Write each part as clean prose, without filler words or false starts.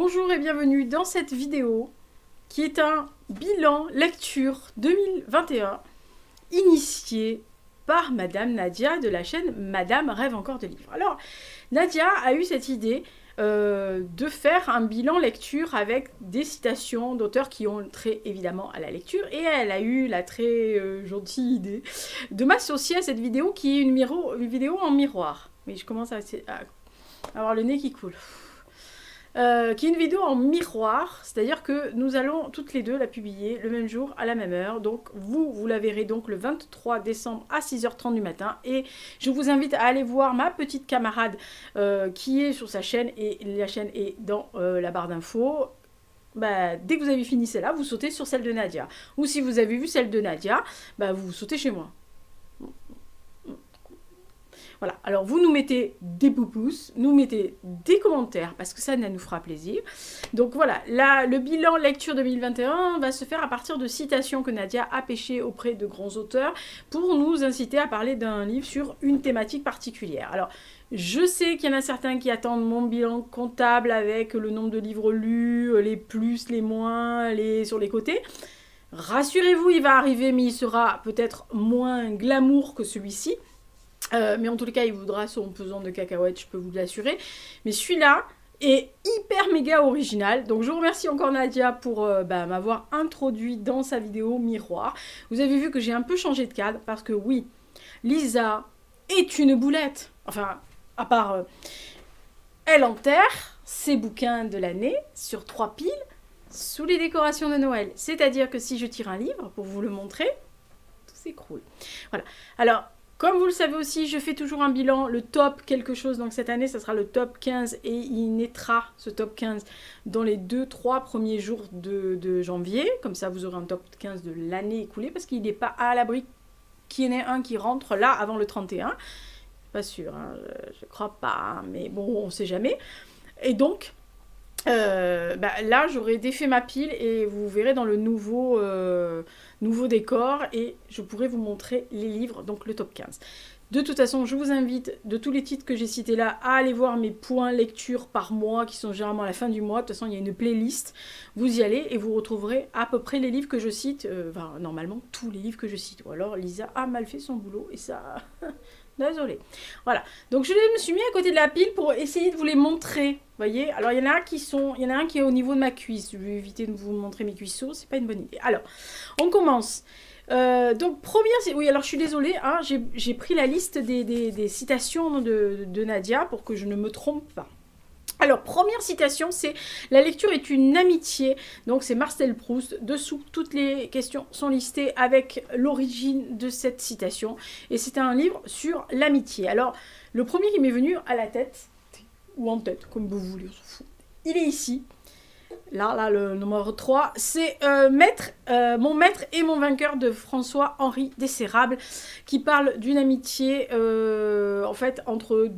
Bonjour et bienvenue dans cette vidéo qui est un bilan lecture 2021 initié par Madame Nadia de la chaîne Madame rêve encore de livres. Alors, Nadia a eu cette idée de faire un bilan lecture avec des citations d'auteurs qui ont trait évidemment à la lecture, et elle a eu la très gentille idée de m'associer à cette vidéo qui est une vidéo en miroir. Mais je commence à avoir le nez qui coule. Qui est une vidéo en miroir, c'est-à-dire que nous allons toutes les deux la publier le même jour, à la même heure. Donc vous la verrez donc le 23 décembre à 6h30 du matin. Et je vous invite à aller voir ma petite camarade qui est sur sa chaîne, et la chaîne est dans la barre d'infos. Bah, dès que vous avez fini celle-là, vous sautez sur celle de Nadia. Ou si vous avez vu celle de Nadia, bah, vous sautez chez moi. Voilà, alors vous nous mettez des pouces, nous mettez des commentaires, parce que ça nous fera plaisir. Donc voilà, là, le bilan lecture 2021 va se faire à partir de citations que Nadia a pêchées auprès de grands auteurs, pour nous inciter à parler d'un livre sur une thématique particulière. Alors, je sais qu'il y en a certains qui attendent mon bilan comptable avec le nombre de livres lus, les plus, les moins, les sur les côtés. Rassurez-vous, il va arriver, mais il sera peut-être moins glamour que celui-ci. Mais en tous les cas, il voudra son pesant de cacahuètes, je peux vous l'assurer. Mais celui-là est hyper méga original. Donc je vous remercie encore Nadia pour m'avoir introduit dans sa vidéo miroir. Vous avez vu que j'ai un peu changé de cadre parce que oui, Lisa est une boulette. Enfin, à part... elle enterre ses bouquins de l'année sur 3 piles sous les décorations de Noël. C'est-à-dire que si je tire un livre, pour vous le montrer, tout s'écroule. Voilà. Alors... comme vous le savez aussi, je fais toujours un bilan, le top quelque chose. Donc cette année, ça sera le top 15 et il naîtra ce top 15 dans les 2-3 premiers jours de janvier. Comme ça, vous aurez un top 15 de l'année écoulée parce qu'il n'est pas à l'abri qu'il y en ait un qui rentre là avant le 31. Pas sûr, hein, je crois pas, hein, mais bon, on sait jamais. Et donc... là j'aurai défait ma pile et vous verrez dans le nouveau décor, et je pourrai vous montrer les livres, donc le top 15. De toute façon, je vous invite, de tous les titres que j'ai cités là, à aller voir mes points lecture par mois qui sont généralement à la fin du mois. De toute façon, il y a une playlist, vous y allez et vous retrouverez à peu près les livres que je cite, normalement tous les livres que je cite, ou alors Lisa a mal fait son boulot et ça... désolée. Voilà. Donc je me suis mis à côté de la pile pour essayer de vous les montrer. Vous voyez. Alors il y en a un qui est au niveau de ma cuisse. Je vais éviter de vous montrer mes cuisseaux. C'est pas une bonne idée. Alors, on commence. Donc première... oui, alors je suis désolée. Hein, j'ai pris la liste des citations de Nadia pour que je ne me trompe pas. Alors, première citation, c'est « La lecture est une amitié ». Donc, c'est Marcel Proust. Dessous, toutes les questions sont listées avec l'origine de cette citation. Et c'est un livre sur l'amitié. Alors, le premier qui m'est venu à la tête, ou en tête, comme vous voulez, on s'en fout. Il est ici. Là, le numéro 3, c'est Mon maître et mon vainqueur de François-Henri Dessérables, qui parle d'une amitié, en fait, entre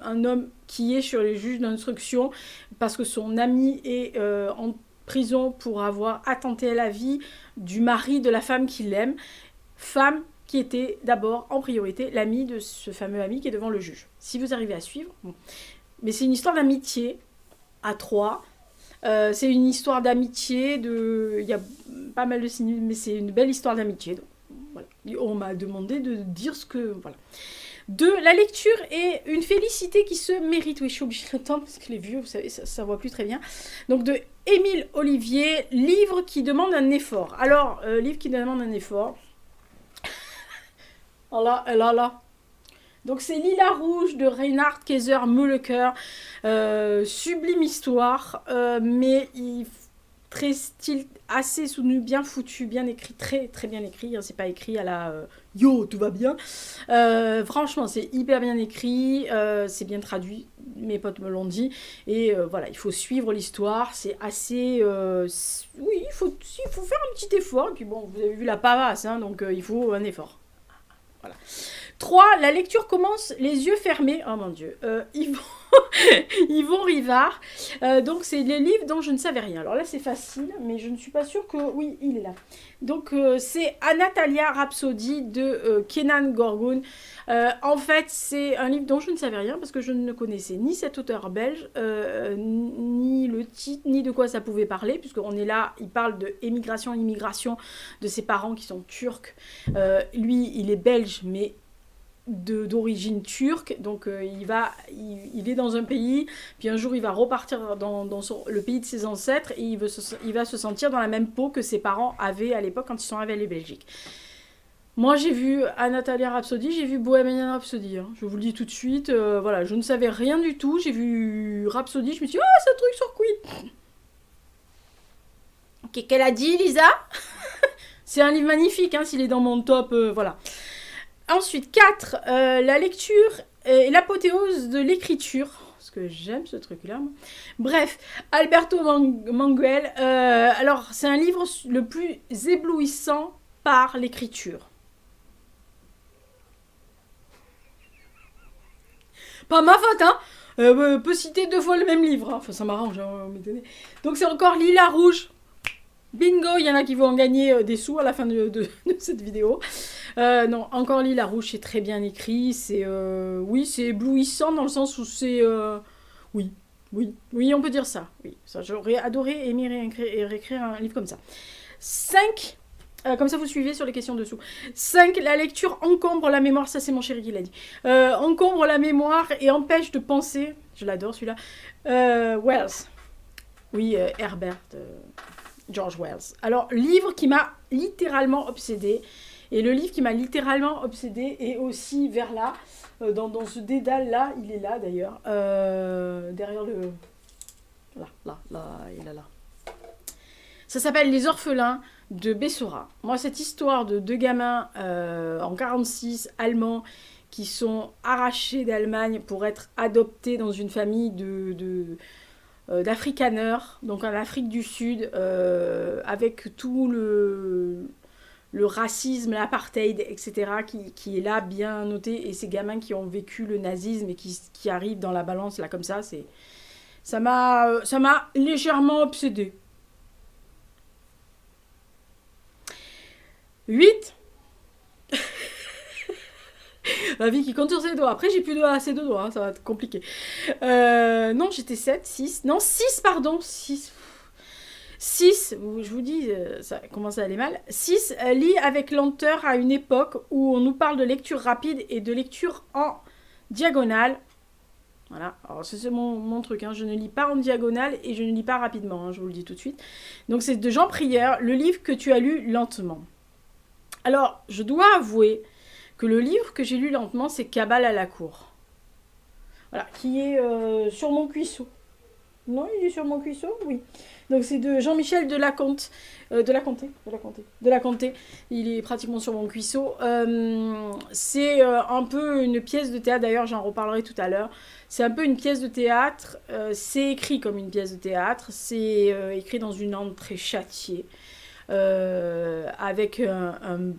un homme qui est sur les juges d'instruction parce que son ami est en prison pour avoir attenté à la vie du mari de la femme qu'il aime, femme qui était d'abord en priorité l'ami de ce fameux ami qui est devant le juge. Si vous arrivez à suivre, bon. Mais c'est une histoire d'amitié à 3. C'est une histoire d'amitié, il y a pas mal de signes, mais c'est une belle histoire d'amitié. Donc, voilà. On m'a demandé de dire ce que... Voilà. 2. La lecture est une félicité qui se mérite. Oui, je suis obligée de l'attendre parce que les vieux, vous savez, ça voit plus très bien. Donc, de Émile Olivier, livre qui demande un effort. Alors, livre qui demande un effort. Oh là. Donc c'est Lila Rouge de Reinhard Kaiser Mölleker, sublime histoire, mais très style assez soutenu, bien foutu, bien écrit, très très bien écrit, hein, c'est pas écrit à la yo tout va bien, franchement c'est hyper bien écrit, c'est bien traduit, mes potes me l'ont dit, et voilà, il faut suivre l'histoire, c'est assez, oui, il faut faire un petit effort, et puis bon, vous avez vu la pavasse, hein, donc il faut un effort. Voilà. 3, la lecture commence les yeux fermés. Oh mon Dieu. Yvon, Yvon Rivard. Donc, c'est les livres dont je ne savais rien. Alors là, c'est facile, mais je ne suis pas sûre que... Oui, il est là. Donc, c'est Anatolia Rhapsody de Kenan Gorgun. En fait, c'est un livre dont je ne savais rien parce que je ne connaissais ni cet auteur belge, ni le titre, ni de quoi ça pouvait parler, puisqu'on est là, il parle de émigration, immigration de ses parents qui sont turcs. Lui, il est belge, mais d'origine turque, donc il est dans un pays, puis un jour il va repartir dans le pays de ses ancêtres et il va se sentir dans la même peau que ses parents avaient à l'époque quand ils sont arrivés en Belgique. Moi j'ai vu Anatolia Rhapsody, j'ai vu Bohemian Rhapsody, hein. Je vous le dis tout de suite, voilà, je ne savais rien du tout, j'ai vu Rhapsody, je me suis dit, oh c'est un truc sur Queen. Ok, qu'elle a dit Lisa? C'est un livre magnifique, hein, s'il est dans mon top, voilà. Ensuite, 4, la lecture et l'apothéose de l'écriture. Parce que j'aime ce truc-là. Bref, Alberto Manguel. Alors, c'est un livre le plus éblouissant par l'écriture. Pas ma faute, hein. Peut citer 2 fois le même livre. Hein. Enfin, ça m'arrange. Hein, donc, c'est encore Lilas Rouge. Bingo, il y en a qui vont en gagner des sous à la fin de cette vidéo. Non, encore Lilas Rouge, c'est très bien écrit. Oui, c'est éblouissant dans le sens où c'est... Oui, on peut dire ça. Oui, ça, j'aurais adoré aimer réécrire un livre comme ça. 5, comme ça vous suivez sur les questions dessous. 5, la lecture encombre la mémoire. Ça, c'est mon chéri qui l'a dit. Encombre la mémoire et empêche de penser. Je l'adore, celui-là. Wells. Oui, Herbert... George Wells. Alors, livre qui m'a littéralement obsédée. Et le livre qui m'a littéralement obsédée est aussi vers là. Dans ce dédale-là. Il est là, d'ailleurs. Derrière le... Là, il est là. Ça s'appelle Les Orphelins de Bessora. Moi, cette histoire de 2 gamins en 46, allemands, qui sont arrachés d'Allemagne pour être adoptés dans une famille d'Afrikaners, donc en Afrique du Sud, avec tout le racisme, l'apartheid, etc., qui est là bien noté, et ces gamins qui ont vécu le nazisme et qui arrivent dans la balance, là, comme ça m'a légèrement obsédée. 8. La vie qui compte sur ses doigts. Après, j'ai plus assez de doigts, hein, ça va être compliqué. Non, j'étais 7, 6. Non, 6, pardon. 6. 6, je vous dis, ça commence à aller mal. 6, lit avec lenteur à une époque où on nous parle de lecture rapide et de lecture en diagonale. Voilà, alors c'est mon truc, hein. Je ne lis pas en diagonale et je ne lis pas rapidement, hein, je vous le dis tout de suite. Donc c'est de Jean Prieur, le livre que tu as lu lentement. Alors, je dois avouer que le livre que j'ai lu lentement, c'est Cabale à la cour. Voilà, qui est sur mon cuisseau. Non, il est sur mon cuisseau, oui. Donc c'est de Jean-Michel Delaconté. Il est pratiquement sur mon cuisseau. C'est un peu une pièce de théâtre, d'ailleurs j'en reparlerai tout à l'heure. C'est un peu une pièce de théâtre. C'est écrit comme une pièce de théâtre. C'est écrit dans une langue très châtiée. Avec un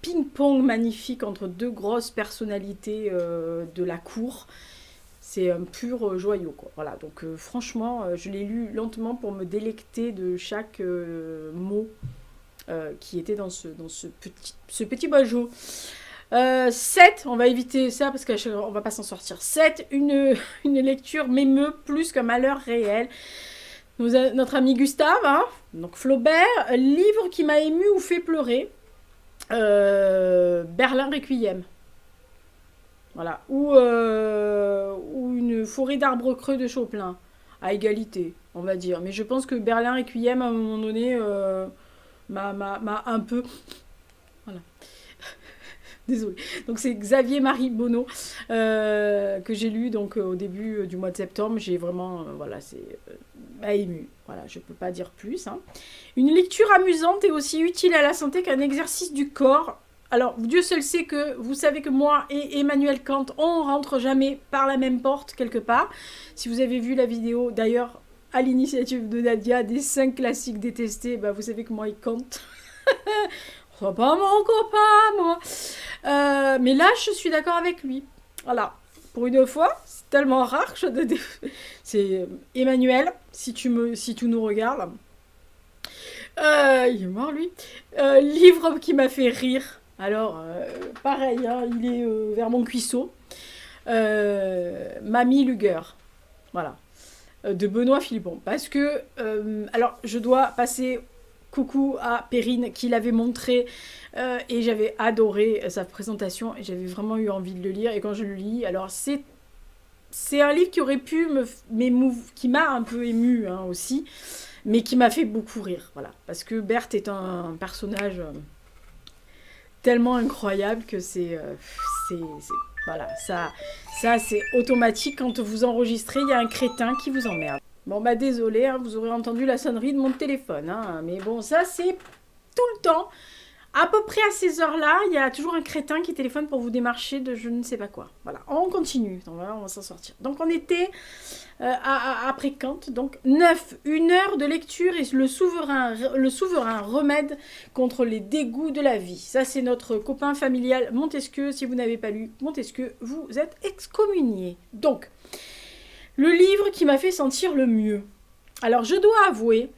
ping-pong magnifique entre 2 grosses personnalités de la cour. C'est un pur joyau, quoi. Voilà, donc franchement, je l'ai lu lentement pour me délecter de chaque mot qui était dans ce petit bijou. 7, on va éviter ça parce qu'on va pas s'en sortir. 7, une lecture m'émeut plus qu'un malheur réel. Notre ami Gustave, hein, donc Flaubert, livre qui m'a ému ou fait pleurer. Berlin Requiem. Voilà. Ou une forêt d'arbres creux de Chopin. À égalité, on va dire. Mais je pense que Berlin Requiem, à un moment donné, m'a un peu... Voilà. Désolée. Donc c'est Xavier-Marie Bonneau que j'ai lu donc, au début du mois de septembre. J'ai vraiment... voilà, c'est... ému. Voilà, je peux pas dire plus. Hein. Une lecture amusante et aussi utile à la santé qu'un exercice du corps. Alors, Dieu seul sait que vous savez que moi et Emmanuel Kant, on rentre jamais par la même porte quelque part. Si vous avez vu la vidéo, d'ailleurs, à l'initiative de Nadia, des 5 classiques détestés, bah, vous savez que moi et Kant, C'est pas mon copain, moi. Mais là, je suis d'accord avec lui. Voilà. Pour une fois, c'est tellement rare que c'est Emmanuel, si tu nous regardes. Il est mort, lui. Livre qui m'a fait rire. Alors, pareil, hein, il est vers mon cuisseau. Mamie Luger. Voilà. De Benoît Philippon. Parce que, alors, je dois passer coucou à Perrine qui l'avait montré et j'avais adoré sa présentation et j'avais vraiment eu envie de le lire. Et quand je le lis, alors c'est un livre qui aurait pu qui m'a un peu ému hein, aussi, mais qui m'a fait beaucoup rire. Voilà. Parce que Berthe est un personnage tellement incroyable que voilà, ça c'est automatique quand vous enregistrez, il y a un crétin qui vous emmerde. Bon bah désolé, hein, vous aurez entendu la sonnerie de mon téléphone, hein, mais bon ça c'est tout le temps. À peu près à ces heures-là, il y a toujours un crétin qui téléphone pour vous démarcher de je ne sais pas quoi. Voilà, on continue, donc voilà, on va s'en sortir. Donc on était après Kant, donc 9, 1 heure de lecture et le souverain remède contre les dégoûts de la vie. Ça c'est notre copain familial Montesquieu. Si vous n'avez pas lu Montesquieu, vous êtes excommunié. Donc, le livre qui m'a fait sentir le mieux. Alors je dois avouer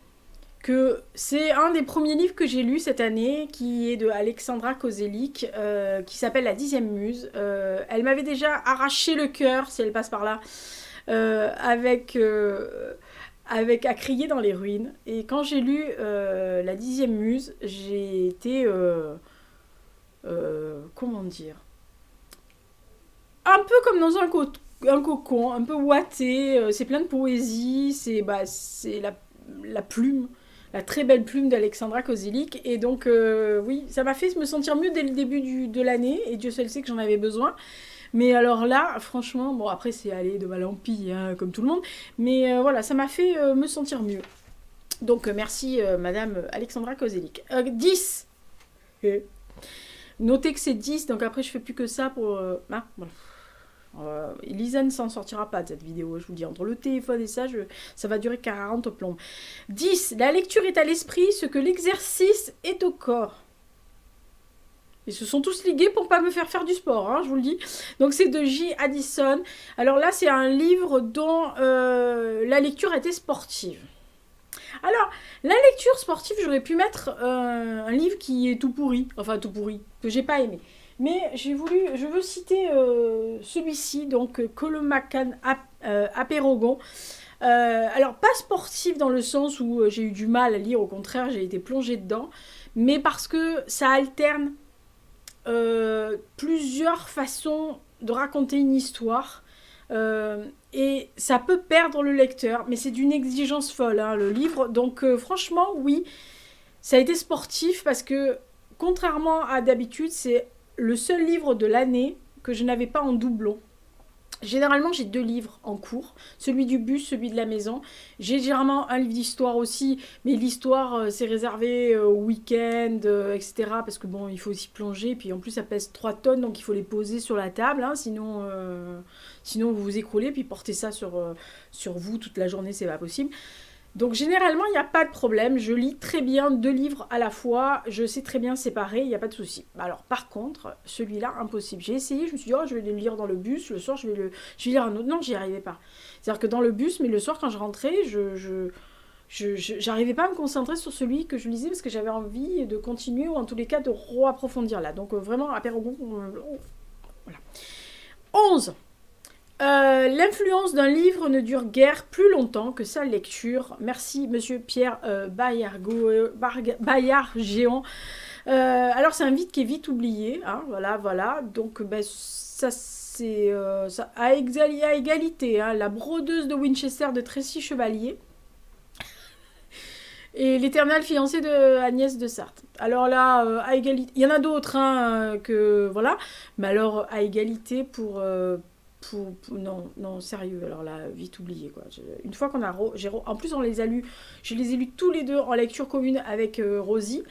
que c'est un des premiers livres que j'ai lu cette année, qui est de Alexandra Kozelik, qui s'appelle La 10e muse. Elle m'avait déjà arraché le cœur, si elle passe par là, avec À crier dans les ruines. Et quand j'ai lu La 10e muse, j'ai été... comment dire, un peu comme dans un cocon, un peu ouaté, c'est plein de poésie, c'est la plume, la très belle plume d'Alexandra Kozelik. Et donc, oui, ça m'a fait me sentir mieux dès le début de l'année, et Dieu seul sait que j'en avais besoin. Mais alors là, franchement, bon, après, c'est aller de mal en pis, hein, comme tout le monde, mais voilà, ça m'a fait me sentir mieux. Donc, merci, Madame Alexandra Kozelik. 10. Notez que c'est 10, donc après, je fais plus que ça pour... voilà. Lisa ne s'en sortira pas de cette vidéo, je vous dis, entre le téléphone et ça, ça va durer 40 plombes. 10. La lecture est à l'esprit ce que l'exercice est au corps. Ils se sont tous ligués pour pas me faire du sport, hein, je vous le dis. Donc c'est de J. Addison. Alors là, c'est un livre dont la lecture était sportive. Alors, la lecture sportive, j'aurais pu mettre un livre qui est tout pourri, enfin tout pourri, que j'ai pas aimé. Mais je veux citer celui-ci, donc Colomacan Apeirogon. Alors, pas sportif dans le sens où j'ai eu du mal à lire, au contraire, j'ai été plongée dedans, mais parce que ça alterne plusieurs façons de raconter une histoire. Et ça peut perdre le lecteur, mais c'est d'une exigence folle, hein, le livre. Donc, franchement, oui, ça a été sportif parce que, contrairement à d'habitude, c'est le seul livre de l'année que je n'avais pas en doublon. Généralement, j'ai 2 livres en cours, celui du bus, celui de la maison. J'ai généralement un livre d'histoire aussi, mais l'histoire, c'est réservé au week-end, etc. Parce que bon, il faut aussi plonger, puis en plus, ça pèse 3 tonnes, donc il faut les poser sur la table, hein, sinon vous vous écroulez, puis porter ça sur vous toute la journée, c'est pas possible. Donc généralement, il n'y a pas de problème, je lis très bien 2 livres à la fois, je sais très bien séparer, il n'y a pas de souci. Alors par contre, celui-là, impossible. J'ai essayé, je me suis dit, oh, je vais le lire dans le bus, le soir, je vais lire un autre. Non, j'y arrivais pas. C'est-à-dire que dans le bus, mais le soir, quand je rentrais, j'arrivais pas à me concentrer sur celui que je lisais parce que j'avais envie de continuer ou en tous les cas de approfondir là. Donc vraiment, Apeirogon, voilà. 11. L'influence d'un livre ne dure guère plus longtemps que sa lecture. Merci, monsieur Pierre Bayard-Géant. Alors, c'est un vide qui est vite oublié. Hein, voilà. Donc, ça, c'est ça, à égalité. Hein, La brodeuse de Winchester de Tracy Chevalier et l'éternel fiancé de Agnès de Sarthe. Alors là, à égalité. Il y en a d'autres, hein, que voilà. Mais alors, à égalité pour non, sérieux, alors là, vite oublié, quoi. Une fois qu'on a... en plus, je les ai lus tous les deux en lecture commune avec Rosie,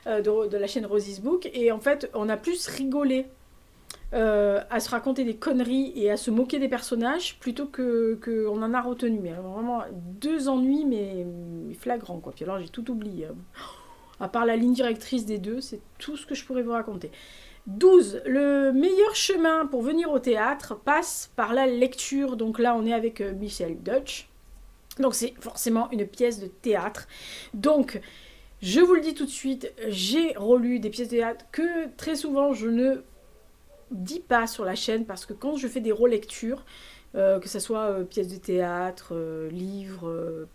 de la chaîne Rosie's Book, et en fait, on a plus rigolé à se raconter des conneries et à se moquer des personnages, plutôt qu'on en a retenu. Mais vraiment, 2 ennuis, mais flagrants, quoi. Puis alors, j'ai tout oublié. À part la ligne directrice des deux, c'est tout ce que je pourrais vous raconter. 12. Le meilleur chemin pour venir au théâtre passe par la lecture. Donc là, on est avec Michel Deutsch. Donc c'est forcément une pièce de théâtre. Donc, je vous le dis tout de suite, j'ai relu des pièces de théâtre que très souvent je ne dis pas sur la chaîne parce que quand je fais des relectures, que ce soit pièces de théâtre, livres,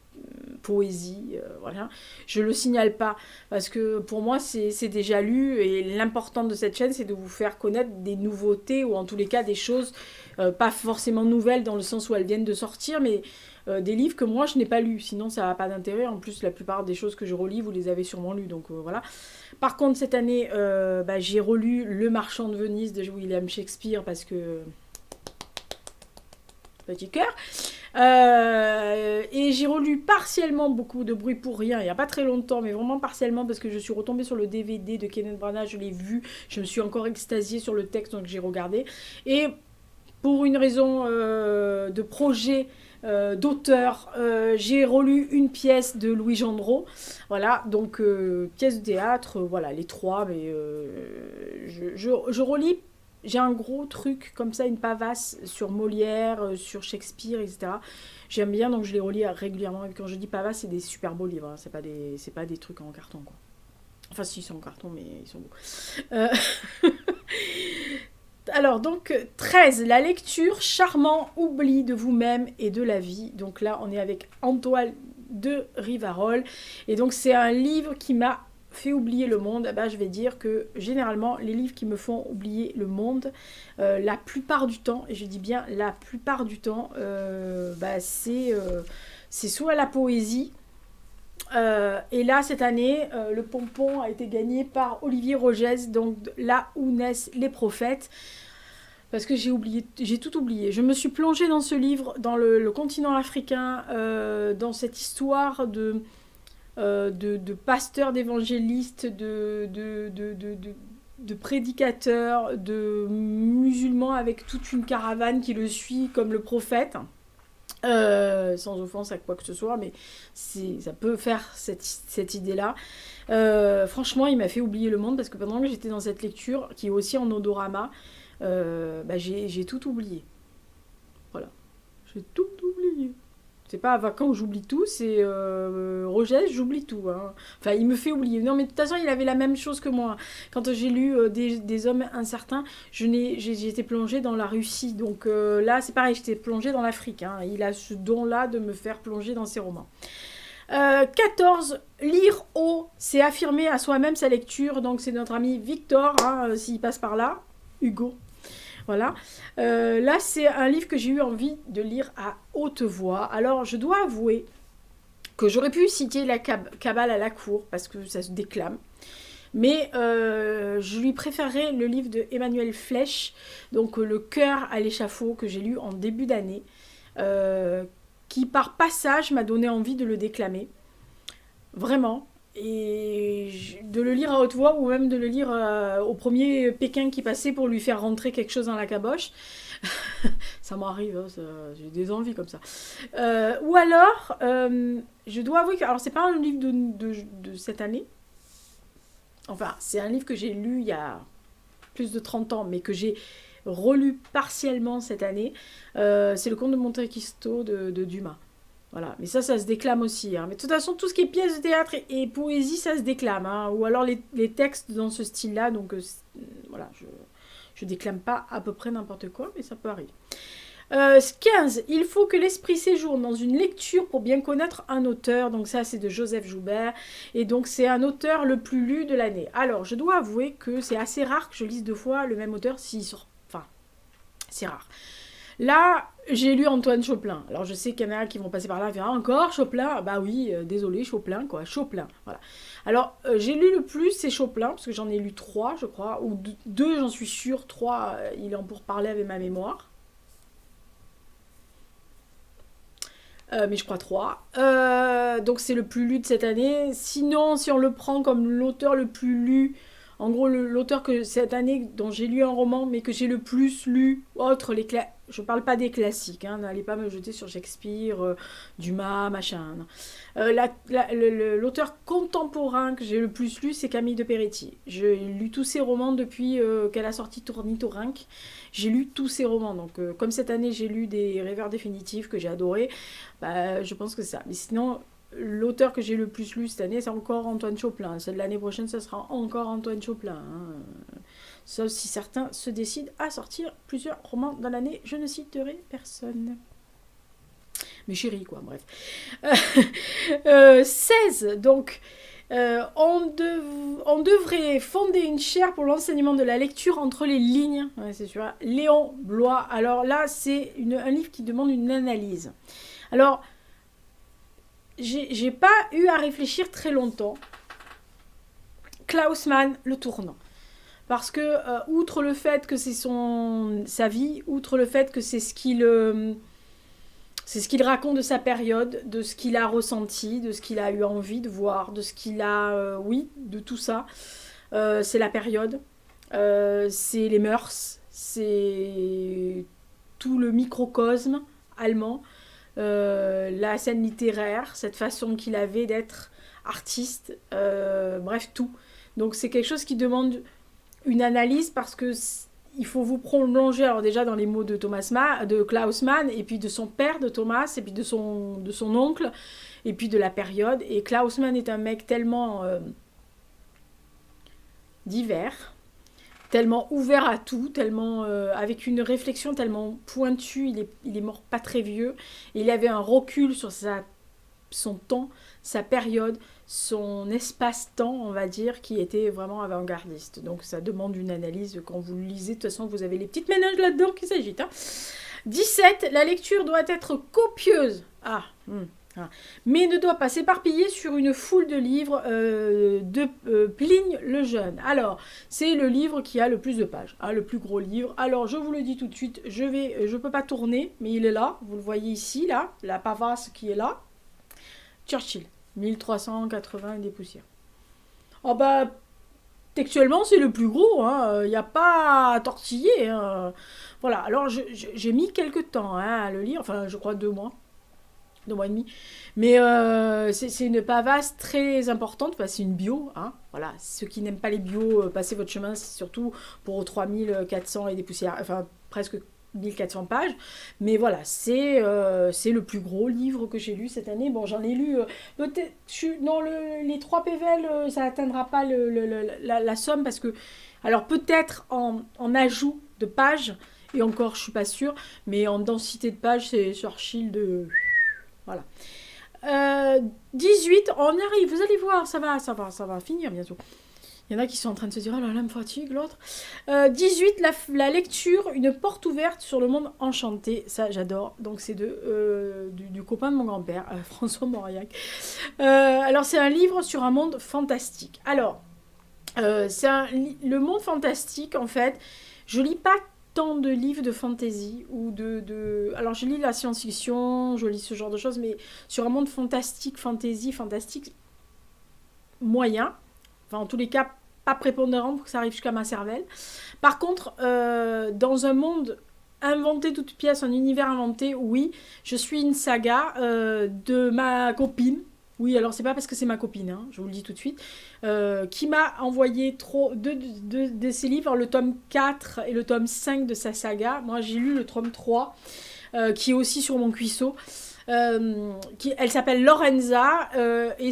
poésie, voilà, je le signale pas parce que pour moi c'est déjà lu et l'important de cette chaîne c'est de vous faire connaître des nouveautés ou en tous les cas des choses pas forcément nouvelles dans le sens où elles viennent de sortir mais des livres que moi je n'ai pas lus, sinon ça n'a pas d'intérêt. En plus la plupart des choses que je relis vous les avez sûrement lues donc voilà. Par contre cette année j'ai relu Le Marchand de Venise de William Shakespeare parce que petit cœur. Et j'ai relu partiellement Beaucoup de bruit pour rien, il n'y a pas très longtemps, mais vraiment partiellement parce que je suis retombée sur le DVD de Kenneth Branagh, je l'ai vu, je me suis encore extasiée sur le texte, donc j'ai regardé. Et pour une raison de projet, d'auteur, j'ai relu une pièce de Louis Gendreau, voilà, donc pièce de théâtre, voilà, les trois, mais je relis. J'ai un gros truc comme ça, une pavasse sur Molière, sur Shakespeare, etc. J'aime bien, donc je les relis régulièrement. Et quand je dis pavasse, c'est des super beaux livres. Hein. C'est pas des trucs en carton, quoi. Enfin, si, ils sont en carton, mais ils sont beaux. Alors, donc, 13. La lecture, charmant, oubli de vous-même et de la vie. Donc là, on est avec Antoine de Rivarol. Et donc, c'est un livre qui m'a fait oublier le monde. Je vais dire que généralement les livres qui me font oublier le monde, la plupart du temps, et je dis bien la plupart du temps, c'est soit la poésie, et là cette année le pompon a été gagné par Olivier Rogès, donc Là où naissent les prophètes, parce que j'ai tout oublié. Je me suis plongée dans ce livre, dans le continent africain, dans cette histoire de pasteurs, d'évangélistes, de prédicateurs, de musulmans avec toute une caravane qui le suit comme le prophète. Sans offense à quoi que ce soit, mais ça peut faire cette idée-là. Franchement, il m'a fait oublier le monde parce que pendant que j'étais dans cette lecture, qui est aussi en odorama, j'ai tout oublié. Voilà. J'ai tout oublié. C'est pas Vacant où j'oublie tout, c'est Rogès, j'oublie tout. Hein. Enfin, il me fait oublier. Non, mais de toute façon, il avait la même chose que moi. Quand j'ai lu des hommes incertains, j'ai été plongée dans la Russie. Donc là, c'est pareil, j'étais plongée dans l'Afrique. Hein. Il a ce don-là de me faire plonger dans ses romans. 14. Lire haut, c'est affirmer à soi-même sa lecture. Donc c'est notre ami Victor, hein, s'il passe par là. Hugo. Voilà. Là, c'est un livre que j'ai eu envie de lire à haute voix. Alors, je dois avouer que j'aurais pu citer La Cabale à la cour, parce que ça se déclame. Mais je lui préférerais le livre de Emmanuel Flech, donc Le cœur à l'échafaud, que j'ai lu en début d'année, qui par passage m'a donné envie de le déclamer. Vraiment. Et de le lire à haute voix ou même de le lire au premier Pékin qui passait pour lui faire rentrer quelque chose dans la caboche. Ça m'arrive, hein, j'ai des envies comme ça. Ou alors, je dois avouer que... Alors, c'est pas un livre de cette année. Enfin, c'est un livre que j'ai lu il y a plus de 30 ans, mais que j'ai relu partiellement cette année. C'est Le Comte de Monte Cristo de Dumas. Voilà, mais ça se déclame aussi. Hein. Mais de toute façon, tout ce qui est pièces de théâtre et poésie, ça se déclame. Hein. Ou alors les textes dans ce style-là. Donc voilà, je déclame pas à peu près n'importe quoi, mais ça peut arriver. 15. Il faut que l'esprit séjourne dans une lecture pour bien connaître un auteur. Donc ça, c'est de Joseph Joubert. Et donc, c'est un auteur le plus lu de l'année. Alors, je dois avouer que c'est assez rare que je lise 2 fois le même auteur s'il sort. Enfin, c'est rare. Là, j'ai lu Antoine Chopin. Alors, je sais qu'il y en a qui vont passer par là et faire encore Chopin. Bah oui, désolé, Chopin, quoi. Chopin, voilà. Alors, j'ai lu le plus, c'est Chopin, parce que j'en ai lu 3, je crois. Ou 2, j'en suis sûre. 3, il en pour parler avec ma mémoire. Mais je crois 3. Donc, c'est le plus lu de cette année. Sinon, si on le prend comme l'auteur le plus lu En gros, l'auteur que cette année, dont j'ai lu un roman, mais que j'ai le plus lu, je parle pas des classiques, hein, n'allez pas me jeter sur Shakespeare, Dumas, machin. L'auteur contemporain que j'ai le plus lu, c'est Camille de Peretti. J'ai lu tous ses romans depuis qu'elle a sorti Tournitorrinque. J'ai lu tous ses romans. Donc, comme cette année, j'ai lu des Rêveurs définitifs que j'ai adorés, bah, je pense que c'est ça. Mais sinon, l'auteur que j'ai le plus lu cette année, c'est encore Antoine Chauplin. Celle de l'année prochaine, ça sera encore Antoine Chauplin. Hein. Sauf si certains se décident à sortir plusieurs romans dans l'année. Je ne citerai personne. Mais chérie, quoi, bref. 16, donc... on devrait fonder une chaire pour l'enseignement de la lecture entre les lignes. Ouais, c'est sûr. Léon Blois. Alors là, c'est un livre qui demande une analyse. Alors, j'ai pas eu à réfléchir très longtemps. Klaus Mann, Le Tournant. Parce que, outre le fait que c'est sa vie, outre le fait que c'est ce qu'il raconte de sa période, de ce qu'il a ressenti, de ce qu'il a eu envie de voir, de ce qu'il a... de tout ça. C'est la période, c'est les mœurs, c'est tout le microcosme allemand, la scène littéraire, cette façon qu'il avait d'être artiste, bref, tout. Donc c'est quelque chose qui demande une analyse parce que il faut vous prolonger alors déjà dans les mots de de Klaus Mann et puis de son père de Thomas et puis de son oncle et puis de la période. Et Klaus Mann est un mec tellement divers, tellement ouvert à tout, tellement avec une réflexion tellement pointue. Il est mort pas très vieux et il avait un recul sur son temps, sa période, son espace-temps, on va dire, qui était vraiment avant-gardiste. Donc ça demande une analyse. Quand vous le lisez, de toute façon, vous avez les petites ménages là-dedans qui s'agitent. Hein. 17, la lecture doit être copieuse. Mais ne doit pas s'éparpiller sur une foule de livres de Pligne le Jeune. Alors, c'est le livre qui a le plus de pages, le plus gros livre. Alors, je vous le dis tout de suite, je peux pas tourner, mais il est là. Vous le voyez ici, là, la pavasse qui est là. Churchill, 1380 et des poussières. Oh bah, textuellement, c'est le plus gros, il n'y a pas à tortiller. Hein. Voilà, alors j'ai mis quelques temps à le lire, enfin, je crois 2 mois. 2 mois et demi. Mais c'est une pavasse très importante, enfin, c'est une bio. Hein. Voilà, ceux qui n'aiment pas les bios, passez votre chemin, c'est surtout pour 3400 et des poussières, enfin, presque 1400 pages, mais voilà, c'est le plus gros livre que j'ai lu cette année. Bon, j'en ai lu, peut-être, les 3 PVL, ça n'atteindra pas la somme, parce que, alors peut-être en ajout de pages, et encore, je suis pas sûre, mais en densité de pages, c'est Churchill de... Voilà. 18, on y arrive, vous allez voir, ça va finir bientôt. Il y en a qui sont en train de se dire, oh là là, me fatigue, l'autre. 18, la lecture, une porte ouverte sur le monde enchanté. Ça, j'adore. Donc, c'est du copain de mon grand-père, François Mauriac. Alors, c'est un livre sur un monde fantastique. Alors, le monde fantastique, en fait, je lis pas tant de livres de fantasy ou alors, je lis la science-fiction, je lis ce genre de choses, mais sur un monde fantastique, fantastique, moyen. Enfin, en tous les cas, pas prépondérant pour que ça arrive jusqu'à ma cervelle. Par contre, dans un monde inventé toute pièce, un univers inventé, oui, je suis une saga de ma copine. Oui, alors c'est pas parce que c'est ma copine, hein, je vous le dis tout de suite, qui m'a envoyé deux de ses livres, le tome 4 et le tome 5 de sa saga. Moi, j'ai lu le tome 3, qui est aussi sur mon cuisseau. Elle s'appelle Lorenza et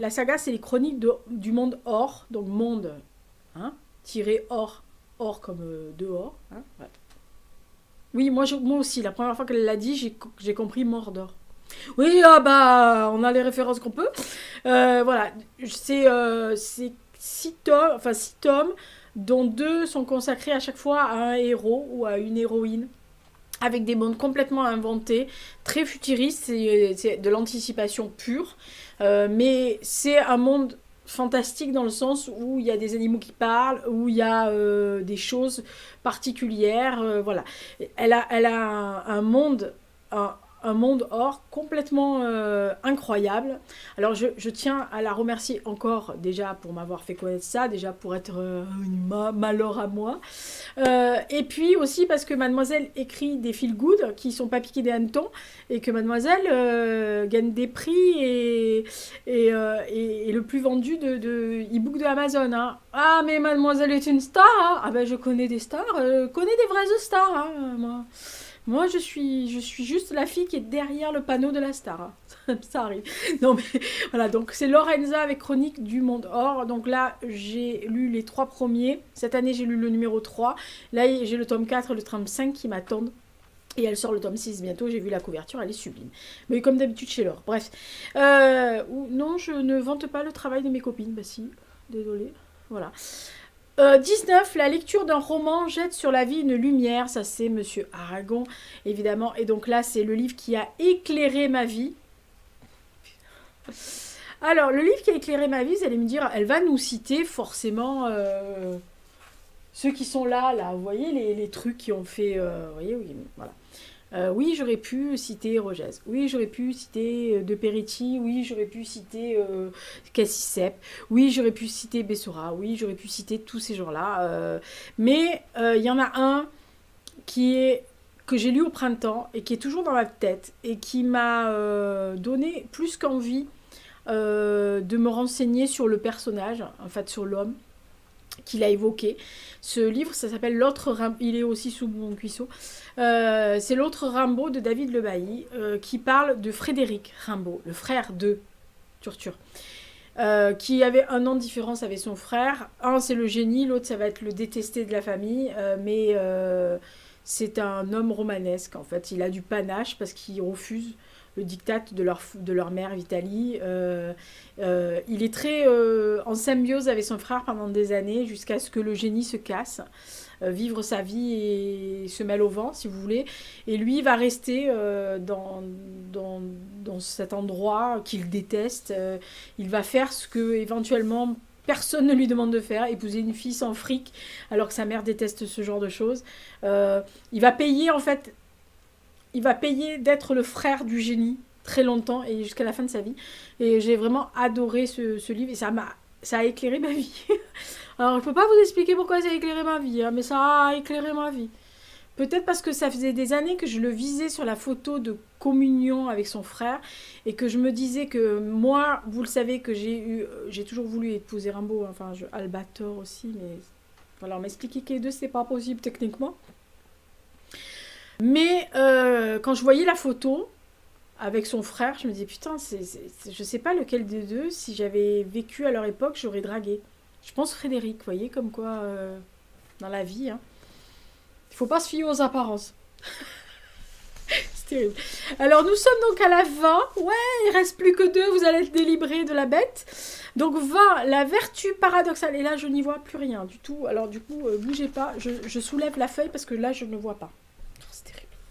la saga, c'est les chroniques du monde or, donc monde tiré or comme dehors. Hein, ouais. Oui, moi aussi, la première fois qu'elle l'a dit, j'ai compris Mordor. Oui, on a les références qu'on peut. Voilà, c'est 6 tomes, dont 2 sont consacrés à chaque fois à un héros ou à une héroïne, avec des mondes complètement inventés, très futuristes, c'est de l'anticipation pure, mais c'est un monde fantastique dans le sens où il y a des animaux qui parlent, où il y a des choses particulières, voilà. Elle a un monde, un monde hors complètement incroyable. Alors je tiens à la remercier encore déjà pour m'avoir fait connaître ça, déjà pour être malheur à moi. Et puis aussi parce que mademoiselle écrit des feel good qui sont pas piqués des hannetons et que mademoiselle gagne des prix et le plus vendu de e-book de Amazon. Hein. Ah mais mademoiselle est une star. Hein. Ah ben je connais des stars, connais des vraies stars. Hein, moi. Moi, je suis juste la fille qui est derrière le panneau de la star. Hein. Ça arrive. Non, mais voilà, donc c'est Lorenza avec Chronique du Monde Or. Donc là, j'ai lu les 3 premiers. Cette année, j'ai lu le numéro 3. Là, j'ai le tome 4 et le tome 5 qui m'attendent. Et elle sort le tome 6 bientôt. J'ai vu la couverture, elle est sublime. Mais comme d'habitude chez Laure. Bref. Non, je ne vante pas le travail de mes copines. Bah si, désolée. Voilà. 19, la lecture d'un roman jette sur la vie une lumière, ça c'est Monsieur Aragon, évidemment, et donc là c'est le livre qui a éclairé ma vie. Alors, le livre qui a éclairé ma vie, vous allez me dire, elle va nous citer forcément ceux qui sont là, vous voyez, les trucs qui ont fait, vous voyez, oui, voilà. Oui, j'aurais pu citer Rogez. Oui, j'aurais pu citer De Peretti. Oui, j'aurais pu citer Cassie Sepp. Oui, j'aurais pu citer Bessora. Oui, j'aurais pu citer tous ces gens-là. Mais il y en a un que j'ai lu au printemps et qui est toujours dans ma tête et qui m'a donné plus qu'envie de me renseigner sur le personnage, en fait sur l'homme qu'il a évoqué. Ce livre, ça s'appelle L'autre Rimbaud, il est aussi sous mon cuisseau. C'est L'autre Rimbaud de David Le Bailly, qui parle de Frédéric Rimbaud, le frère de Turtur, qui avait un an de différence avec son frère. Un, c'est le génie, l'autre, ça va être le détesté de la famille, mais c'est un homme romanesque, en fait. Il a du panache parce qu'il refuse le diktat de leur mère Vitalie. Il est très en symbiose avec son frère pendant des années jusqu'à ce que le génie se casse, vivre sa vie et se mêle au vent, si vous voulez. Et lui va rester dans cet endroit qu'il déteste. Il va faire ce que éventuellement personne ne lui demande de faire, épouser une fille sans fric alors que sa mère déteste ce genre de choses. Il va payer en fait. Il va payer d'être le frère du génie très longtemps et jusqu'à la fin de sa vie. Et j'ai vraiment adoré ce livre et ça a éclairé ma vie. Alors, je ne peux pas vous expliquer pourquoi ça a éclairé ma vie, hein, mais ça a éclairé ma vie. Peut-être parce que ça faisait des années que je le visais sur la photo de communion avec son frère et que je me disais que moi, vous le savez que j'ai toujours voulu épouser Rimbaud, enfin Albator aussi, mais voilà, on m'a expliqué que les deux c'est pas possible techniquement. Mais quand je voyais la photo avec son frère, je me disais putain, je sais pas lequel des deux, si j'avais vécu à leur époque, j'aurais dragué. Je pense Frédéric, vous voyez, comme quoi dans la vie, hein, il faut pas se fier aux apparences. C'est terrible. Alors nous sommes donc à la 20. Ouais, il reste plus que 2, vous allez être délivrés de la bête. Donc 20, la vertu paradoxale. Et là, je n'y vois plus rien du tout. Alors du coup, bougez pas, je soulève la feuille parce que là, je ne vois pas.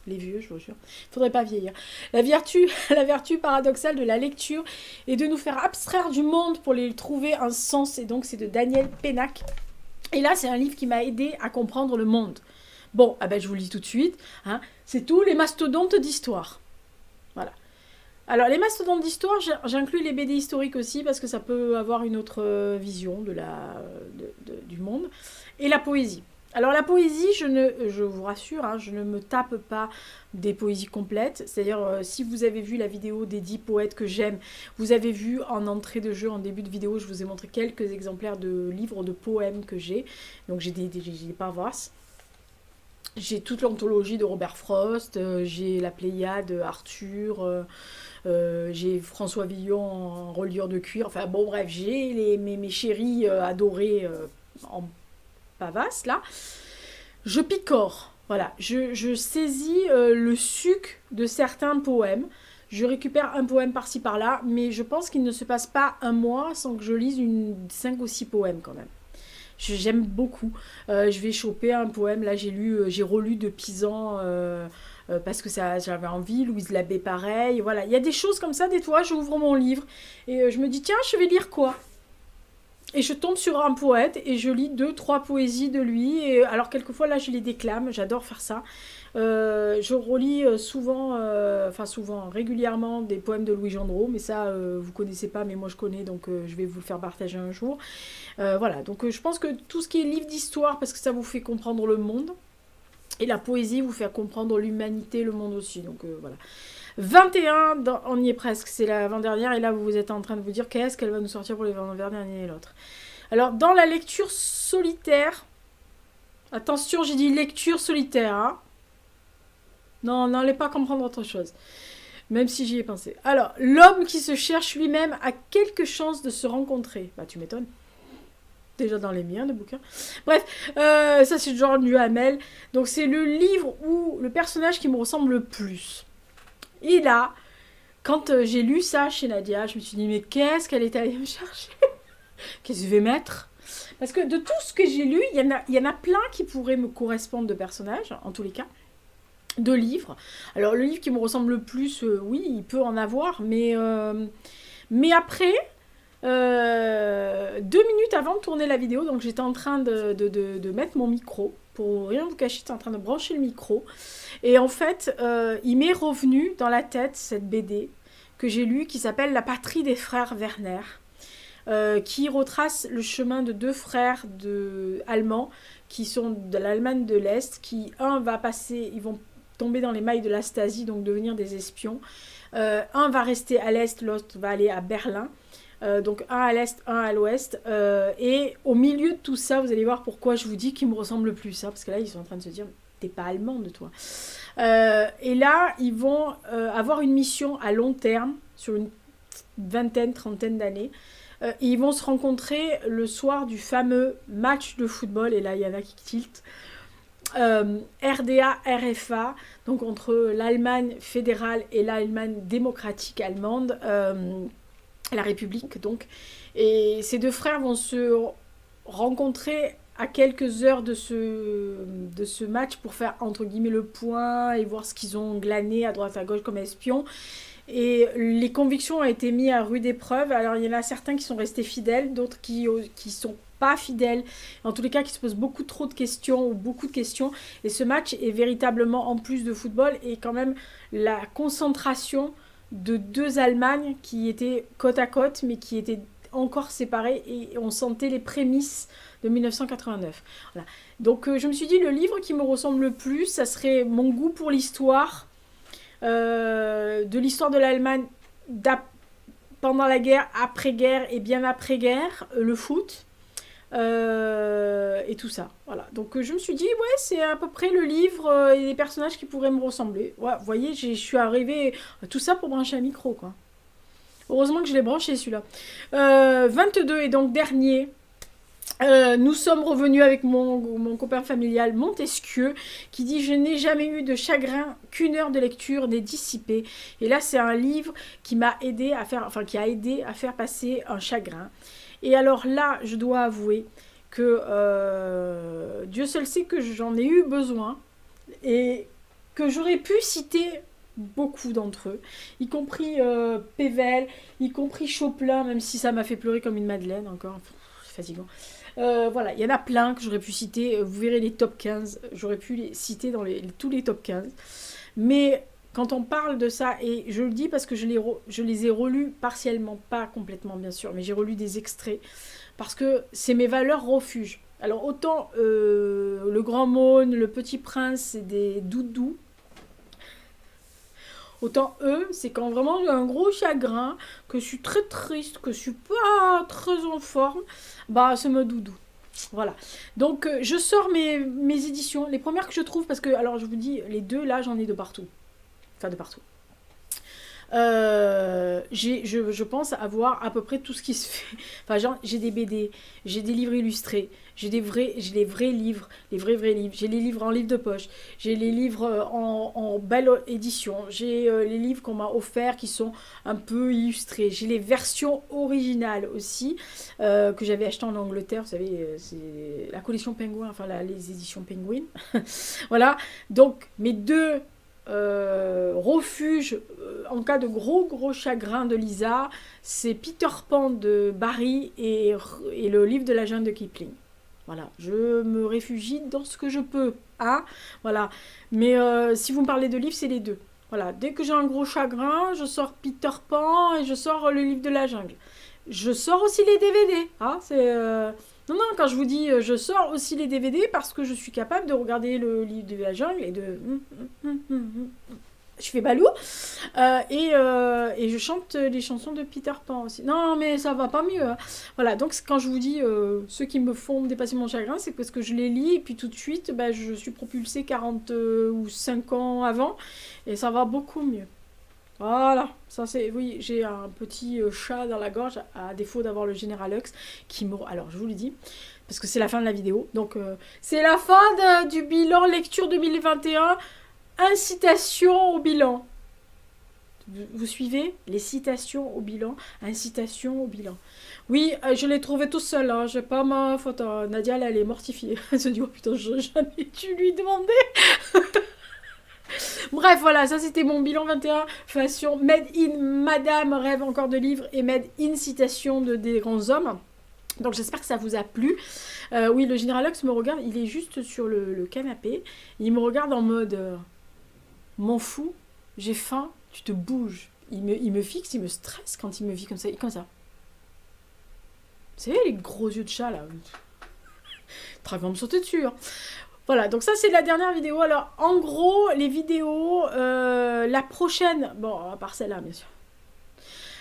Les vieux, je vous jure. Il faudrait pas vieillir. La vertu paradoxale de la lecture est de nous faire abstraire du monde pour les trouver un sens. Et donc, c'est de Daniel Pénac. Et là, c'est un livre qui m'a aidé à comprendre le monde. Bon, ah ben, je vous le dis tout de suite. Hein, c'est tous les mastodontes d'histoire. Voilà. Alors, les mastodontes d'histoire, j'inclus les BD historiques aussi parce que ça peut avoir une autre vision du monde. Et la poésie. Alors la poésie, je vous rassure, hein, je ne me tape pas des poésies complètes. C'est-à-dire, si vous avez vu la vidéo des 10 poètes que j'aime, vous avez vu en entrée de jeu, en début de vidéo, je vous ai montré quelques exemplaires de livres de poèmes que j'ai. Donc j'ai des pavasses. J'ai toute l'anthologie de Robert Frost, j'ai la Pléiade, Arthur, j'ai François Villon en reliure de cuir. Enfin bon bref, j'ai mes chéris adorés en pavasse là, je picore, voilà, je saisis le suc de certains poèmes, je récupère un poème par-ci par-là, mais je pense qu'il ne se passe pas un mois sans que je lise 5 ou 6 poèmes quand même. J'aime beaucoup, je vais choper un poème, là j'ai relu de Pisan parce que j'avais envie, Louise Labbé pareil, voilà, il y a des choses comme ça, des fois j'ouvre mon livre et je me dis tiens je vais lire quoi. Et je tombe sur un poète et je lis 2-3 poésies de lui. Et, alors quelquefois là je les déclame, j'adore faire ça. Je relis souvent, régulièrement des poèmes de Louis Gendreau, mais ça vous connaissez pas, mais moi je connais, donc je vais vous le faire partager un jour. Voilà, donc je pense que tout ce qui est livre d'histoire, parce que ça vous fait comprendre le monde, et la poésie vous fait comprendre l'humanité, le monde aussi, donc voilà. 21, on y est presque, c'est l'avant-dernière, et là vous êtes en train de vous dire qu'est-ce qu'elle va nous sortir pour les avant-derniers et l'autre. Alors, dans la lecture solitaire, attention, j'ai dit lecture solitaire, hein. Non, n'allez pas comprendre autre chose, même si j'y ai pensé. Alors, l'homme qui se cherche lui-même a quelques chances de se rencontrer. Bah, tu m'étonnes. Déjà dans les miens de bouquins. Bref, ça c'est genre du Hamel. Donc, c'est le livre où le personnage qui me ressemble le plus. Et là, quand j'ai lu ça chez Nadia, je me suis dit, mais qu'est-ce qu'elle est allée me chercher? Qu'est-ce que je vais mettre? Parce que de tout ce que j'ai lu, il y en a plein qui pourraient me correspondre de personnages, en tous les cas, de livres. Alors, le livre qui me ressemble le plus, oui, il peut en avoir, mais après, 2 minutes avant de tourner la vidéo, donc j'étais en train de mettre mon micro. Pour rien vous cacher, j'étais en train de brancher le micro. Et en fait, il m'est revenu dans la tête cette BD que j'ai lue qui s'appelle La patrie des frères Werner, qui retrace le chemin de 2 frères allemands qui sont de l'Allemagne de l'Est, qui, ils vont tomber dans les mailles de la Stasi, donc devenir des espions. Un va rester à l'Est, l'autre va aller à Berlin. Donc un à l'Est, un à l'Ouest. Et au milieu de tout ça, vous allez voir pourquoi je vous dis qu'ils me ressemblent le plus. Hein, parce que là, ils sont en train de se dire, t'es pas allemande, toi. Et là, ils vont avoir une mission à long terme, sur une vingtaine, trentaine d'années. Ils vont se rencontrer le soir du fameux match de football. Et là, il y en a qui tiltent. RDA-RFA, donc entre l'Allemagne fédérale et l'Allemagne démocratique allemande, la République donc. Et ces 2 frères vont se rencontrer à quelques heures de ce match pour faire entre guillemets le point et voir ce qu'ils ont glané à droite à gauche comme espions. Et les convictions ont été mises à rude épreuve. Alors il y en a certains qui sont restés fidèles, d'autres qui sont pas fidèles, en tous les cas qui se posent beaucoup trop de questions ou beaucoup de questions. Et ce match est véritablement, en plus de football, et quand même la concentration de 2 Allemagnes qui étaient côte à côte, mais qui étaient encore séparées, et on sentait les prémices de 1989. Voilà. Donc je me suis dit, le livre qui me ressemble le plus, ça serait mon goût pour l'histoire, de l'histoire de l'Allemagne pendant la guerre, après-guerre et bien après-guerre, le foot, et tout ça. Voilà. Donc je me suis dit, ouais, c'est à peu près le livre et les personnages qui pourraient me ressembler. Ouais, vous voyez, je suis arrivée à tout ça pour brancher un micro, quoi. Heureusement que je l'ai branché, celui-là. 22, et donc dernier. Nous sommes revenus avec mon copain familial Montesquieu, qui dit « Je n'ai jamais eu de chagrin qu'une heure de lecture n'ait dissipé ». Et là, c'est un livre qui m'a aidé à faire, qui a aidé à faire passer un chagrin. Et alors là, je dois avouer que Dieu seul sait que j'en ai eu besoin et que j'aurais pu citer beaucoup d'entre eux, y compris Pével, y compris Chopin, même si ça m'a fait pleurer comme une madeleine encore. C'est fatigant. Voilà, il y en a plein que j'aurais pu citer. Vous verrez les top 15. J'aurais pu les citer dans tous les top 15. Mais quand on parle de ça, et je le dis parce que je les ai relus partiellement, pas complètement bien sûr, mais j'ai relu des extraits, parce que c'est mes valeurs refuge. Alors autant Le Grand Maune, Le Petit Prince, c'est des doudous. Autant eux, c'est quand vraiment j'ai un gros chagrin, que je suis très triste, que je suis pas très en forme, bah c'est me doudou. Voilà. Donc je sors mes éditions, les premières que je trouve, parce que, alors je vous dis, les 2 là, j'en ai de partout. Enfin de partout. Je pense avoir à peu près tout ce qui se fait. Enfin, genre, j'ai des BD, j'ai des livres illustrés, j'ai les vrais livres, les vrais livres, j'ai les livres en livre de poche, j'ai les livres en belle édition, j'ai les livres qu'on m'a offerts qui sont un peu illustrés, j'ai les versions originales aussi, que j'avais achetées en Angleterre, vous savez, c'est la collection Penguin, enfin les éditions Penguin. Voilà, donc mes 2 refuge en cas de gros chagrin de Lisa, c'est Peter Pan de Barry et le livre de la jungle de Kipling. Voilà, je me réfugie dans ce que je peux, hein, voilà. Mais si vous me parlez de livres, c'est les deux. Voilà, dès que j'ai un gros chagrin, je sors Peter Pan et je sors le livre de la jungle. Je sors aussi les DVD, hein, c'est... Non, quand je vous dis je sors aussi les DVD parce que je suis capable de regarder le livre de la jungle et de... Je fais Balou et je chante les chansons de Peter Pan aussi. Non, mais ça va pas mieux. Hein. Voilà, donc quand je vous dis ceux qui me font dépasser mon chagrin, c'est parce que je les lis et puis tout de suite, bah, je suis propulsée 40 ou 5 ans avant et ça va beaucoup mieux. Voilà, ça c'est... Oui, j'ai un petit chat dans la gorge, à défaut d'avoir le Général Lux, qui me... Alors, je vous le dis, parce que c'est la fin de la vidéo. Donc, c'est la fin du bilan lecture 2021. Incitation au bilan. Vous suivez? Les citations au bilan. Incitation au bilan. Oui, je l'ai trouvé tout seul. Hein. J'ai pas ma faute. Hein. Nadia, elle est mortifiée. Elle se dit, oh putain, j'aurais jamais dû lui demander. Bref, voilà, ça c'était mon bilan 21 façon Made in Madame rêve encore de livres et Made in citation des grands hommes. Donc j'espère que ça vous a plu. Oui, le Général Lux me regarde, il est juste sur le canapé. Il me regarde en mode m'en fous, j'ai faim, tu te bouges. Il me fixe, il me stresse quand il me vit comme ça. Comme ça. Vous savez, les gros yeux de chat là. Très va me sauter dessus. Hein. Voilà, donc ça c'est la dernière vidéo. Alors, en gros, les vidéos, la prochaine, bon, à part celle-là, bien sûr.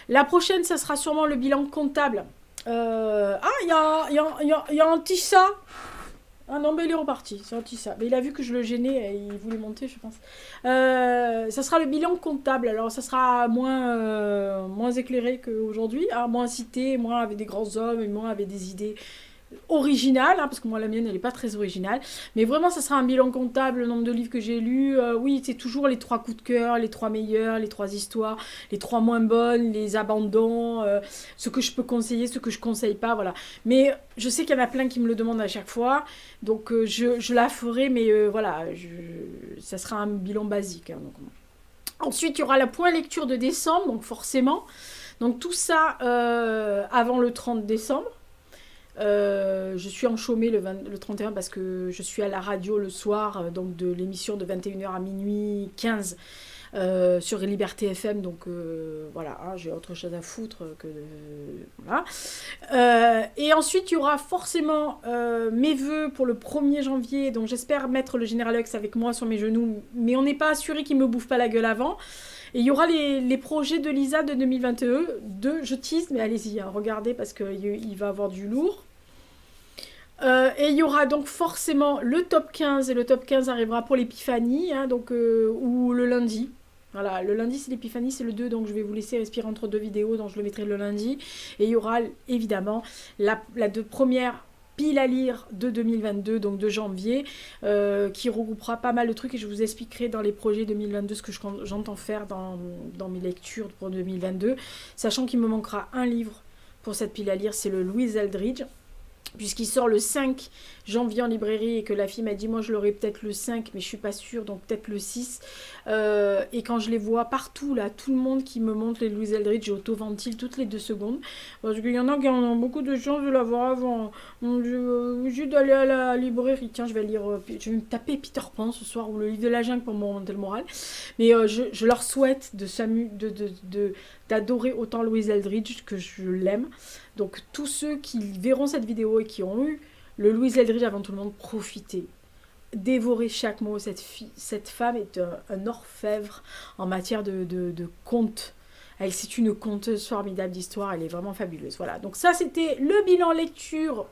La prochaine, ça sera sûrement le bilan comptable. Ah, il y a un petit chat. Ah non, mais il est reparti, c'est un petit chat. Mais il a vu que je le gênais et il voulait monter, je pense. Ça sera le bilan comptable. Alors, ça sera moins éclairé qu'aujourd'hui, hein, moins cité, moins avec des grands hommes, et moins avec des idées originale, hein, parce que moi la mienne elle n'est pas très originale, mais vraiment ça sera un bilan comptable, le nombre de livres que j'ai lus, oui c'est toujours les 3 coups de cœur, les 3 meilleurs, les 3 histoires, les 3 moins bonnes, les abandons, ce que je peux conseiller, ce que je conseille pas, voilà. Mais je sais qu'il y en a plein qui me le demandent à chaque fois, donc je la ferai, mais voilà, ça sera un bilan basique. Hein, donc. Ensuite il y aura la point lecture de décembre, donc forcément, donc tout ça avant le 30 décembre. Je suis enchômée le 31 parce que je suis à la radio le soir, donc de l'émission de 21h à minuit 15 sur Liberté FM, donc voilà, hein, j'ai autre chose à foutre que voilà. Et ensuite il y aura forcément mes vœux pour le 1er janvier, donc j'espère mettre le Général Lux avec moi sur mes genoux, mais on n'est pas assuré qu'il me bouffe pas la gueule avant. Et il y aura les projets de Lisa de 2022. Je tease, mais allez-y, hein, regardez parce qu'il va avoir du lourd. Et il y aura donc forcément le top 15. Et le top 15 arrivera pour l'épiphanie, hein, donc, ou le lundi. Voilà, le lundi c'est l'épiphanie, c'est le 2, donc je vais vous laisser respirer entre 2 vidéos, donc je le mettrai le lundi. Et il y aura évidemment la première pile à lire de 2022, donc de janvier, qui regroupera pas mal de trucs et je vous expliquerai dans les projets 2022 ce que j'entends faire dans mes lectures pour 2022, sachant qu'il me manquera un livre pour cette pile à lire, c'est le Louise Eldridge, puisqu'il sort le 5 janvier en librairie et que la fille m'a dit moi je l'aurai peut-être le 5 mais je suis pas sûre, donc peut-être le 6, et quand je les vois partout là, tout le monde qui me montre les Louise Eldridge, j'auto-ventile toutes les 2 secondes parce qu'il y en a qui ont beaucoup de chance de l'avoir avant. Juste d'aller à la librairie, tiens je vais lire, je vais me taper Peter Pan ce soir ou le livre de la jungle pour me remonter le moral, mais je leur souhaite d'adorer autant Louise Eldridge que je l'aime. Donc tous ceux qui verront cette vidéo et qui ont eu le Louise Eldridge avant tout le monde, profitez. Dévorez chaque mot. Cette femme est un orfèvre en matière de contes. C'est une conteuse formidable d'histoire, elle est vraiment fabuleuse. Voilà, donc ça c'était le bilan lecture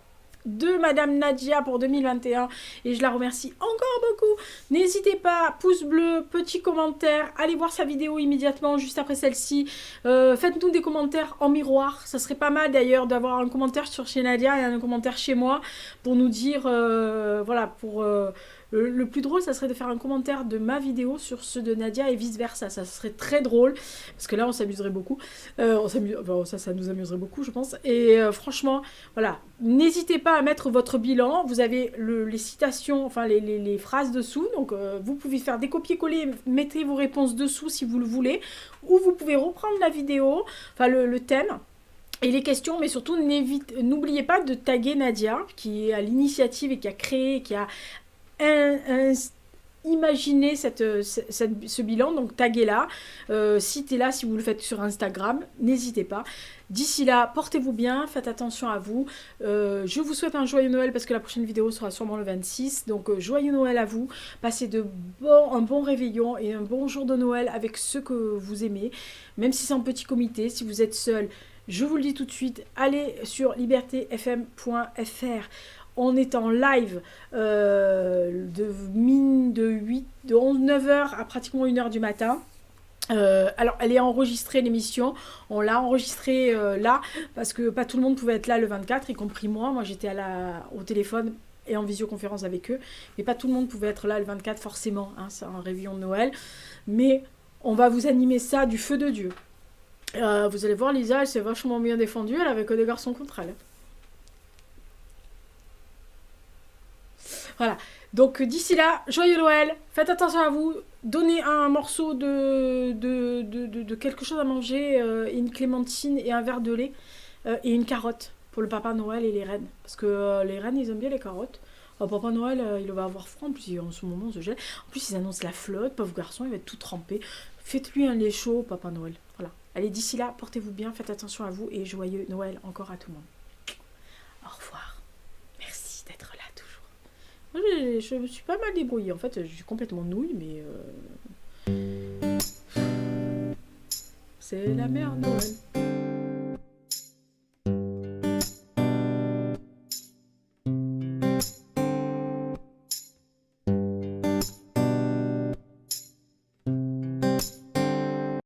de Madame Nadia pour 2021 et je la remercie encore beaucoup. N'hésitez pas, pouce bleu, petit commentaire, allez voir sa vidéo immédiatement juste après celle-ci. Faites-nous des commentaires en miroir, ça serait pas mal d'ailleurs d'avoir un commentaire sur chez Nadia et un commentaire chez moi pour nous dire voilà, pour Le plus drôle, ça serait de faire un commentaire de ma vidéo sur ceux de Nadia et vice-versa. Ça serait très drôle, parce que là, on s'amuserait beaucoup. Enfin, ça nous amuserait beaucoup, je pense. Et franchement, voilà, n'hésitez pas à mettre votre bilan. Vous avez les citations, enfin les phrases dessous. Donc, vous pouvez faire des copier-coller, mettez vos réponses dessous si vous le voulez. Ou vous pouvez reprendre la vidéo, enfin le thème. Et les questions, mais surtout, n'oubliez pas de taguer Nadia, qui est à l'initiative et qui a créé, qui a imaginé ce bilan. Donc, taguez-la. Citez-la si vous le faites sur Instagram. N'hésitez pas. D'ici là, portez-vous bien, faites attention à vous. Je vous souhaite un joyeux Noël parce que la prochaine vidéo sera sûrement le 26. Donc, joyeux Noël à vous. Passez un bon réveillon et un bon jour de Noël avec ceux que vous aimez. Même si c'est en petit comité, si vous êtes seul, je vous le dis tout de suite, allez sur libertéfm.fr. On est en live de 9h à pratiquement 1h du matin. Alors, elle est enregistrée, l'émission. On l'a enregistrée là, parce que pas tout le monde pouvait être là le 24, y compris moi. Moi, j'étais au téléphone et en visioconférence avec eux. Mais pas tout le monde pouvait être là le 24, forcément. Hein, c'est un réveillon de Noël. Mais on va vous animer ça du feu de Dieu. Vous allez voir, Lisa, elle s'est vachement bien défendue. Elle avait que des garçons contre elle. Voilà. Donc, d'ici là, joyeux Noël. Faites attention à vous. Donnez un morceau de quelque chose à manger, une clémentine et un verre de lait et une carotte pour le Papa Noël et les reines. Parce que les reines, ils aiment bien les carottes. Papa Noël, il va avoir froid. En plus, en ce moment, on se gèle. En plus, ils annoncent la flotte. Pauvre garçon, il va être tout trempé. Faites-lui un lait chaud, Papa Noël. Voilà. Allez, d'ici là, portez-vous bien, faites attention à vous et joyeux Noël encore à tout le monde. Au revoir. Merci d'être là toujours. Moi, je me suis pas mal débrouillée. En fait, je suis complètement nouille, mais... C'est la merde, Noël.